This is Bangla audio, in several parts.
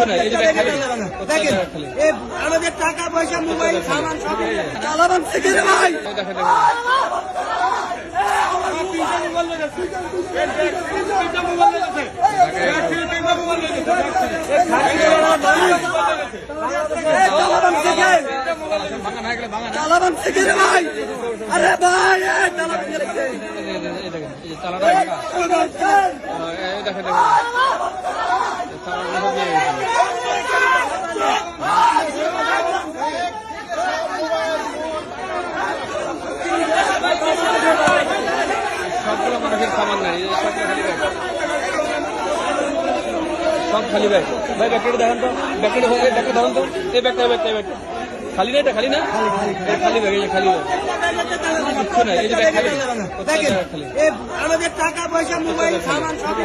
নাই, এই যে ব্যাগ খালি। দেখেন আমাদের টাকা পয়সা মোবাইল সামান সব চালাবান থেকে রে ভাই। দেখেন চালাবান থেকে রে ভাই। আরে ভাই সবগুলো মানুষের সামান নাই, সব খালি ব্যাগ। ভাই ব্যাগটা দেখেন তো, ব্যাগটা ধরেন তো, এই ব্যাগটা খালি না, এটা খালি না, খালি ব্যাগ, এই যে খালি ব্যাগ, কিচ্ছু নাই, এই যে ব্যাগ খালি। দেখেন আমাদের টাকা পয়সা মোবাইল সামান সব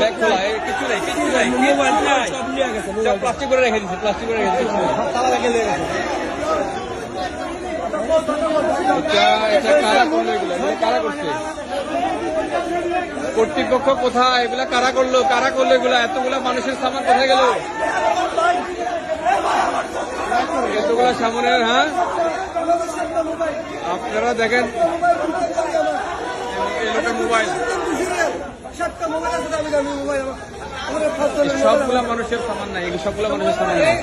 ব্যাগ খোলা, কিছু নাই, মোবাইল সব নিয়ে গেছে, সব প্লাস্টিক করে রেখে দিচ্ছে, প্লাস্টিক করে রেখে দিচ্ছে। এটা কারা করলো এগুলো, কারা করছে? কর্তৃপক্ষ কোথায়? এগুলা কারা করলো এগুলা? এতগুলা মানুষের সামান কোথায় গেল? এতগুলা সামনের, হ্যাঁ আপনারা দেখেন মোবাইল, সবগুলা মানুষের সামান নাই, এগুলো সবগুলা মানুষের সামান নাই।